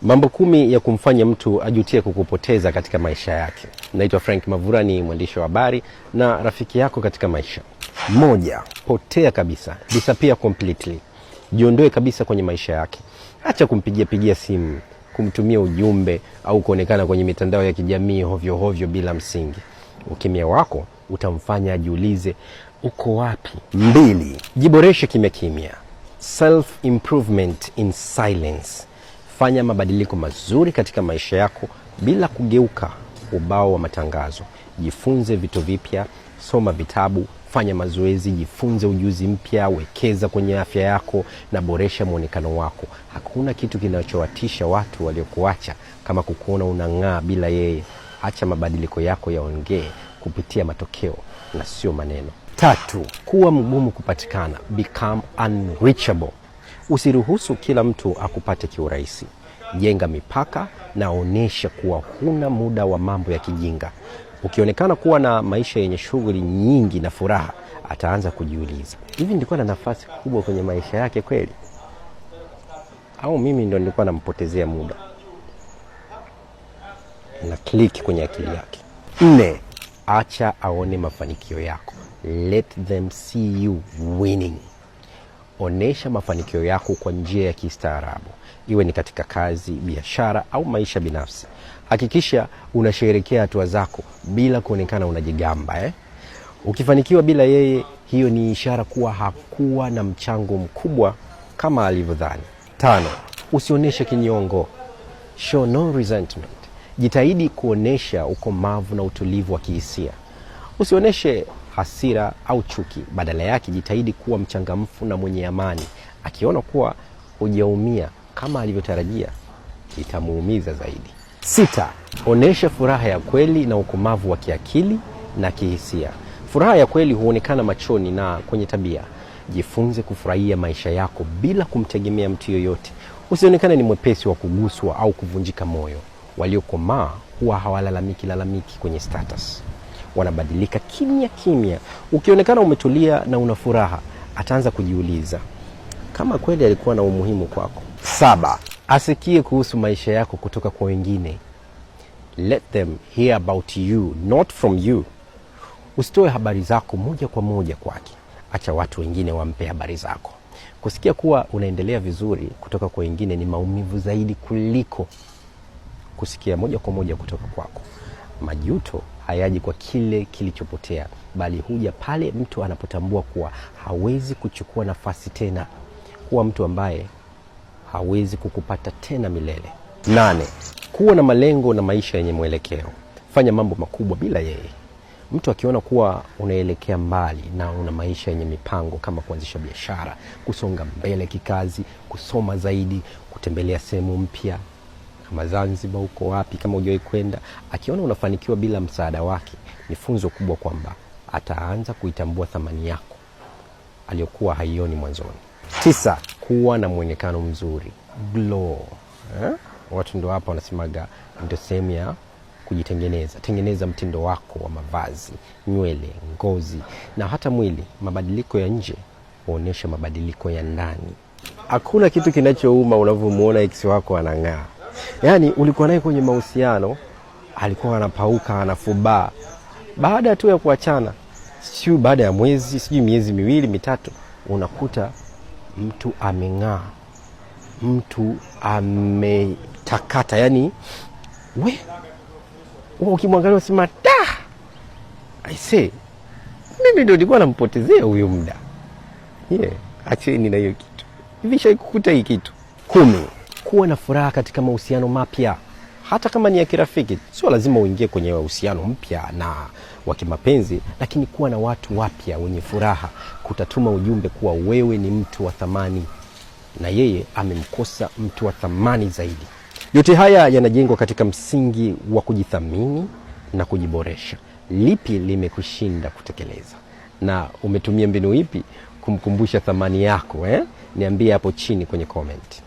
Mambo 10 ya kumfanya mtu ajutie kukupoteza katika maisha yake. Naitwa Frank Mavura, ni mwandishi wa habari na rafiki yako katika maisha. 1. Potea kabisa. Disappear completely. Jiondoe kabisa kwenye maisha yake. Acha kumpigia simu, kumtumia ujumbe au kuonekana kwenye mitandao ya kijamii hovyo bila msingi. Ukimya wako utamfanya ajiulize uko wapi. 2. Jiboreshe kimya. Self improvement in silence. Fanya mabadiliko mazuri katika maisha yako bila kugeuka ubao wa matangazo. Jifunze vitu vipya, soma vitabu, fanya mazoezi, jifunze ujuzi mpya, wekeza kwenye afya yako na boresha muonekano wako. Hakuna kitu kinachowatisha watu waliokuacha kama kukuona unang'aa bila yeye. Acha mabadiliko yako yaongee kupitia matokeo na sio maneno. 3. Kuwa mgumu kupatikana. Become unreachable. Usiruhusu kila mtu akupate kiurahisi. Jenga mipaka na onesha kuwa huna muda wa mambo ya kijinga. Ukionekana kuwa na maisha yenye shughuli nyingi na furaha, ataanza kujiuliza, hivi nilikuwa na nafasi kubwa kwenye maisha yake kweli? Au mimi ndo nilikuwa nampotezea muda? Na click kwenye akili yake. 4. Acha aone mafanikio yako. Let them see you winning. Onesha mafanikio yako kwa njia ya kistaarabu. Iwe ni katika kazi, biashara au maisha binafsi. Hakikisha unasherehekea hatua zako bila kuonekana unajigamba. Ukifanikiwa bila yeye, hiyo ni ishara kuwa hakuwa na mchango mkubwa kama alivyodhani. 5. Usioneshe kinyongo. Show no resentment. Jitahidi kuonesha ukomavu na utulivu wa kihisia. Usioneshe hasira au chuki. Badala yake jitahidi kuwa mchangamfu na mwenye amani. Akiona kuwa hujaumia kama alivyotarajia, itamuumiza zaidi. 6. Onesha furaha ya kweli na ukomavu wa kiakili na kihisia. Furaha ya kweli huonekana machoni na kwenye tabia. Jifunze kufurahia maisha yako bila kumtegemea mtu yoyote. Usionekane ni mwepesi wa kuguswa au kuvunjika moyo. Waliokomaa huwa hawalalamiki kwenye status. Wanabadilika kimya. Ukionekana umetulia na una furaha, ataanza kujiuliza kama kweli alikuwa na umuhimu kwako. 7. Asikie kuhusu maisha yako kutoka kwa wengine. Let them hear about you, not from you. Usitoe habari zako moja kwa moja kwake. Acha watu wengine wampe habari zako. Kusikia kuwa unaendelea vizuri kutoka kwa wengine ni maumivu zaidi kuliko kusikia moja kwa moja kutoka kwako. Majuto hayaji kwa kile kilichopotea, bali huja pale mtu anapotambua kuwa hawezi kuchukua nafasi tena, kuwa mtu ambaye hawezi kukupata tena milele. 8. Kuwa na malengo na maisha yenye mwelekeo. Fanya mambo makubwa bila yeye. Mtu akiona kuwa unaelekea mbali na una maisha yenye mipango kama kuanzisha biashara, kusonga mbele kikazi, kusoma zaidi, kutembelea sehemu mpya kama Zanzibar, uko wapi kama hujawahi kwenda, akiona unafanikiwa bila msaada wake, ni funzo kubwa kwamba ataanza kuitambua thamani yako aliyokuwa haioni mwanzoni. 9. Kuwa na muonekano mzuri. Glow. Watu ndio hapa wanasemaga ndio sehemu ya kujitengeneza. Tengeneza mtindo wako wa mavazi, nywele, ngozi na hata mwili. Mabadiliko ya nje huonesha mabadiliko ya ndani. Hakuna kitu kinachouma unavyomuona ex wako anang'aa. Yaani ulikuwa naye kwenye mahusiano, alikuwa anapauka, anafubaa. Baada tu ya kuachana, sio baada ya mwezi, sio miezi 2, 3, unakuta mtu ameng'aa. Mtu ametakata, yani wewe ukimwangalia unasema I say mimi ndio nilikuwa nampotezea huyo muda. Acheni na hiyo kitu. Hivi shaikukuta hii kitu. 10. Kuwa na furaha katika mahusiano mapya. Hata kama ni ya kirafiki, sio lazima uingie kwenye uhusiano mpya na wa kimapenzi, lakini kuwa na watu wapya wenye furaha kutatuma ujumbe kuwa wewe ni mtu wa thamani na yeye amemkosa mtu wa thamani zaidi. Yote haya yanajengwa katika msingi wa kujithamini na kujiboresha. Lipi limekushinda kutekeleza? Na umetumia mbinu ipi kumkumbusha thamani yako? Niambie hapo chini kwenye comment.